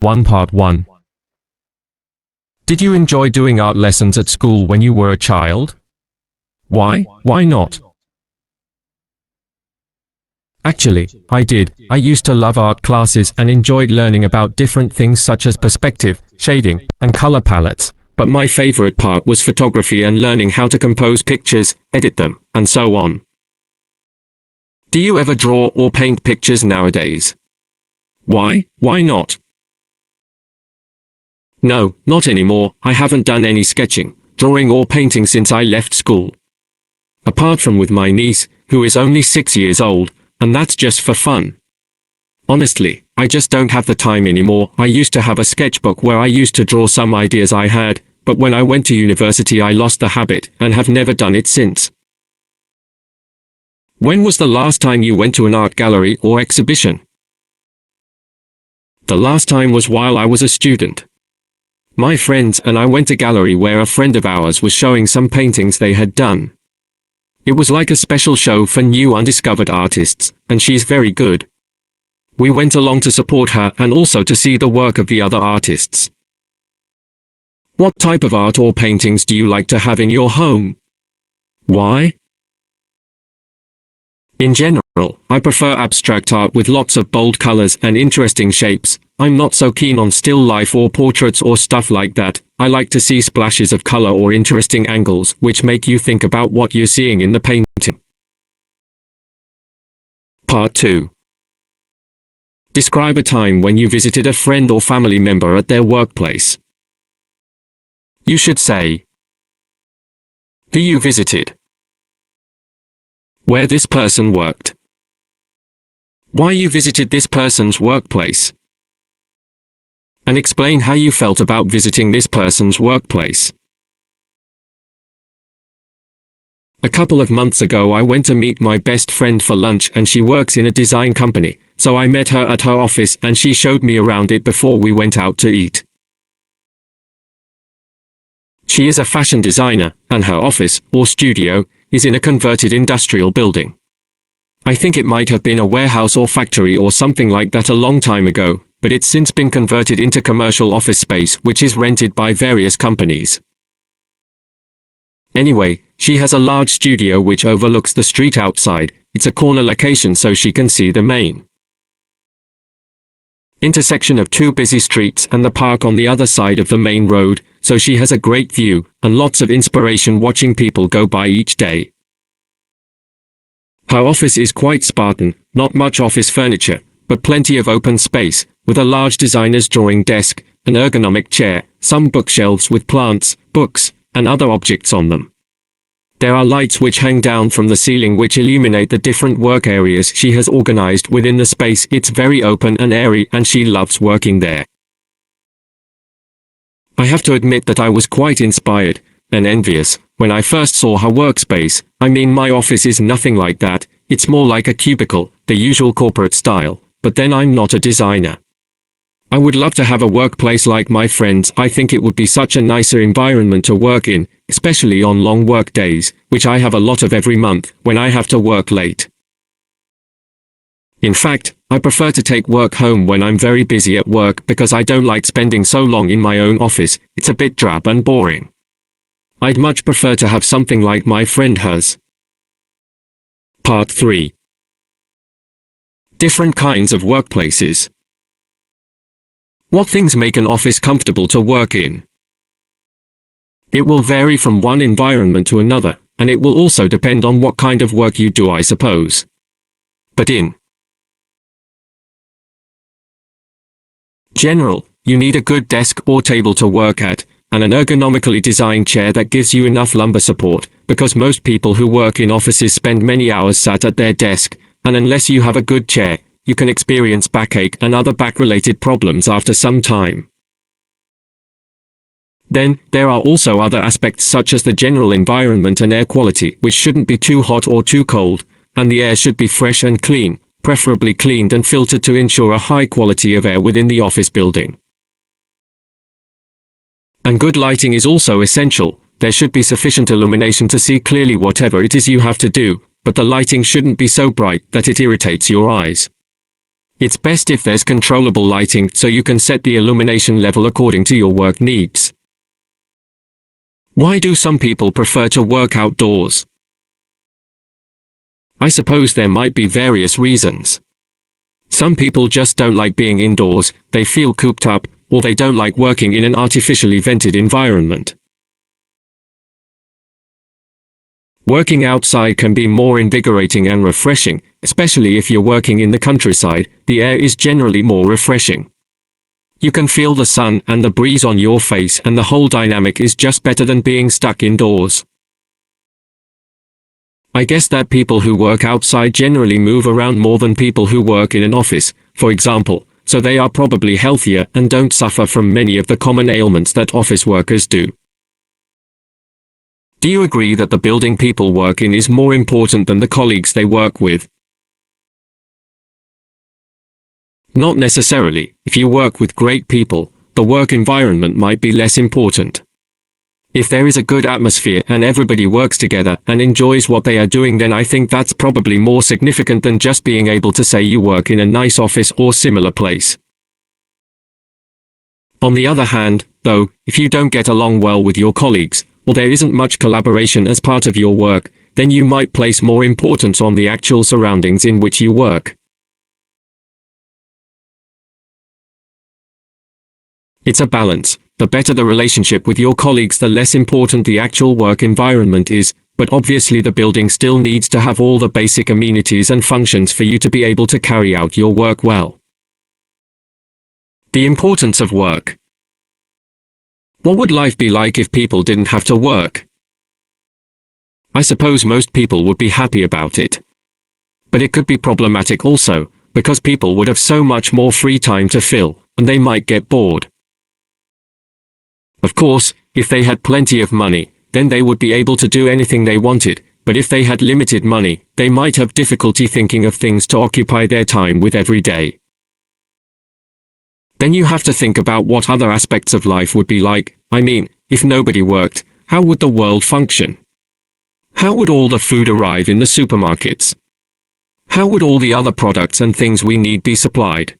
1 Part 1. Did you enjoy doing art lessons at school when you were a child? Why? Why not? Actually, I did. I used to love art classes and enjoyed learning about different things such as perspective, shading, and color palettes. But my favorite part was photography and learning how to compose pictures, edit them, and so on. Do you ever draw or paint pictures nowadays? Why? Why not? No, not anymore. I haven't done any sketching, drawing or painting since I left school. Apart from with my niece, who is only 6 years old, and that's just for fun. Honestly, I just don't have the time anymore. I used to have a sketchbook where I used to draw some ideas I had, but when I went to university I lost the habit and have never done it since. When was the last time you went to an art gallery or exhibition? The last time was while I was a student. My friends and I went to a gallery where a friend of ours was showing some paintings they had done. It was like a special show for new undiscovered artists, and she's very good. We went along to support her and also to see the work of the other artists. What type of art or paintings do you like to have in your home? Why? In general, I prefer abstract art with lots of bold colors and interesting shapes. I'm not so keen on still life or portraits or stuff like that. I like to see splashes of color or interesting angles which make you think about what you're seeing in the painting. Part 2. Describe a time when you visited a friend or family member at their workplace. You should say who you visited, where this person worked, why you visited this person's workplace, and explain how you felt about visiting this person's workplace. A couple of months ago I went to meet my best friend for lunch and she works in a design company, so I met her at her office and she showed me around it before we went out to eat. She is a fashion designer, and her office, or studio, is in a converted industrial building. I think it might have been a warehouse or factory or something like that a long time ago, but it's since been converted into commercial office space which is rented by various companies. Anyway, she has a large studio which overlooks the street outside. It's a corner location so she can see the main intersection of two busy streets and the park on the other side of the main road, so she has a great view and lots of inspiration watching people go by each day. Her office is quite Spartan, not much office furniture, but plenty of open space, with a large designer's drawing desk, an ergonomic chair, some bookshelves with plants, books, and other objects on them. There are lights which hang down from the ceiling which illuminate the different work areas she has organized within the space. It's very open and airy and she loves working there. I have to admit that I was quite inspired and envious when I first saw her workspace. I mean, my office is nothing like that. It's more like a cubicle, the usual corporate style, but then I'm not a designer. I would love to have a workplace like my friend's. I think it would be such a nicer environment to work in, especially on long work days, which I have a lot of every month, when I have to work late. In fact, I prefer to take work home when I'm very busy at work because I don't like spending so long in my own office. It's a bit drab and boring. I'd much prefer to have something like my friend has. Part 3. Different kinds of workplaces. What things make an office comfortable to work in? It will vary from one environment to another, and it will also depend on what kind of work you do, I suppose. But in general, you need a good desk or table to work at, and an ergonomically designed chair that gives you enough lumbar support, because most people who work in offices spend many hours sat at their desk, and unless you have a good chair, you can experience backache and other back-related problems after some time. Then, there are also other aspects such as the general environment and air quality, which shouldn't be too hot or too cold, and the air should be fresh and clean, preferably cleaned and filtered to ensure a high quality of air within the office building. And good lighting is also essential. There should be sufficient illumination to see clearly whatever it is you have to do, but the lighting shouldn't be so bright that it irritates your eyes. It's best if there's controllable lighting so you can set the illumination level according to your work needs. Why do some people prefer to work outdoors? I suppose there might be various reasons. Some people just don't like being indoors, they feel cooped up, or they don't like working in an artificially vented environment. Working outside can be more invigorating and refreshing, especially if you're working in the countryside. The air is generally more refreshing. You can feel the sun and the breeze on your face, and the whole dynamic is just better than being stuck indoors. I guess that people who work outside generally move around more than people who work in an office, for example, so they are probably healthier and don't suffer from many of the common ailments that office workers do. Do you agree that the building people work in is more important than the colleagues they work with? Not necessarily. If you work with great people, the work environment might be less important. If there is a good atmosphere and everybody works together and enjoys what they are doing, then I think that's probably more significant than just being able to say you work in a nice office or similar place. On the other hand, though, if you don't get along well with your colleagues, or there isn't much collaboration as part of your work, then you might place more importance on the actual surroundings in which you work. It's a balance. The better the relationship with your colleagues, the less important the actual work environment is, but obviously the building still needs to have all the basic amenities and functions for you to be able to carry out your work well. The importance of work. What would life be like if people didn't have to work? I suppose most people would be happy about it. But it could be problematic also, because people would have so much more free time to fill, and they might get bored. Of course, if they had plenty of money, then they would be able to do anything they wanted, but if they had limited money, they might have difficulty thinking of things to occupy their time with every day. Then you have to think about what other aspects of life would be like. I mean, if nobody worked, how would the world function? How would all the food arrive in the supermarkets? How would all the other products and things we need be supplied?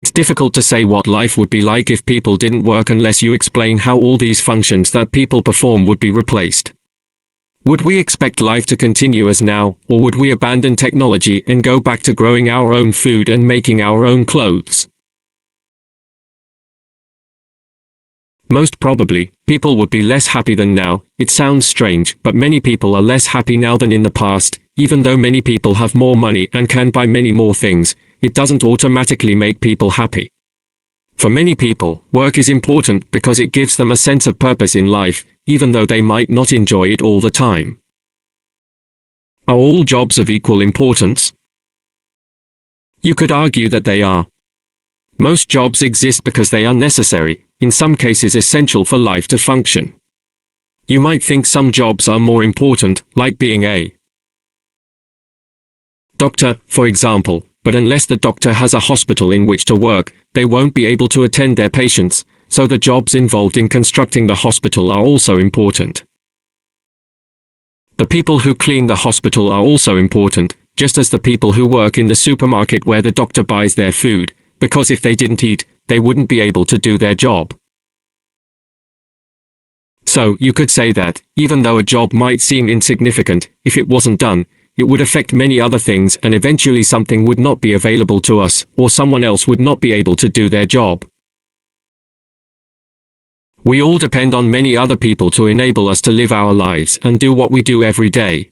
It's difficult to say what life would be like if people didn't work unless you explain how all these functions that people perform would be replaced. Would we expect life to continue as now, or would we abandon technology and go back to growing our own food and making our own clothes? Most probably, people would be less happy than now. It sounds strange, but many people are less happy now than in the past. Even though many people have more money and can buy many more things, it doesn't automatically make people happy. For many people, work is important because it gives them a sense of purpose in life, even though they might not enjoy it all the time. Are all jobs of equal importance? You could argue that they are. Most jobs exist because they are necessary, in some cases essential for life to function. You might think some jobs are more important, like being a doctor, for example, but unless the doctor has a hospital in which to work, they won't be able to attend their patients, so the jobs involved in constructing the hospital are also important. The people who clean the hospital are also important, just as the people who work in the supermarket where the doctor buys their food, because if they didn't eat, they wouldn't be able to do their job. So, you could say that, even though a job might seem insignificant, if it wasn't done, it would affect many other things, and eventually something would not be available to us, or someone else would not be able to do their job. We all depend on many other people to enable us to live our lives and do what we do every day.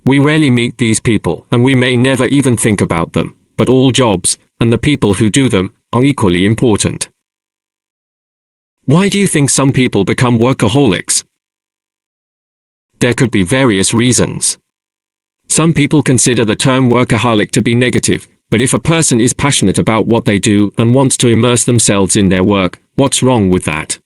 We rarely meet these people, and we may never even think about them, but all jobs, and the people who do them, are equally important. Why do you think some people become workaholics? There could be various reasons. Some people consider the term workaholic to be negative, but if a person is passionate about what they do and wants to immerse themselves in their work, what's wrong with that?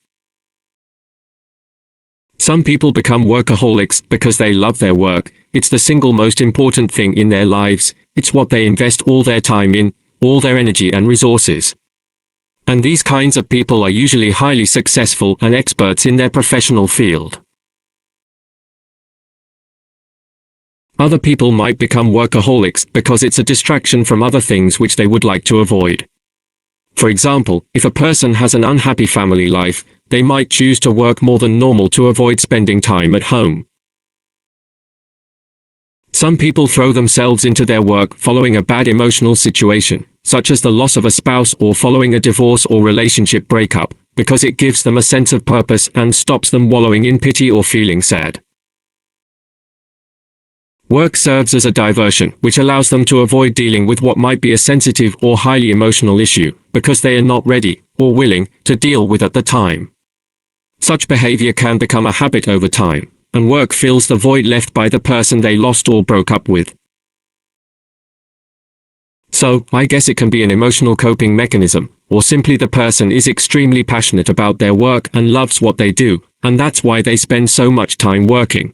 Some people become workaholics because they love their work. It's the single most important thing in their lives. It's what they invest all their time in, all their energy and resources. And these kinds of people are usually highly successful and experts in their professional field. Other people might become workaholics because it's a distraction from other things which they would like to avoid. For example, if a person has an unhappy family life, they might choose to work more than normal to avoid spending time at home. Some people throw themselves into their work following a bad emotional situation, such as the loss of a spouse or following a divorce or relationship breakup, because it gives them a sense of purpose and stops them wallowing in pity or feeling sad. Work serves as a diversion, which allows them to avoid dealing with what might be a sensitive or highly emotional issue, because they are not ready, or willing, to deal with at the time. Such behavior can become a habit over time, and work fills the void left by the person they lost or broke up with. So, I guess it can be an emotional coping mechanism, or simply the person is extremely passionate about their work and loves what they do, and that's why they spend so much time working.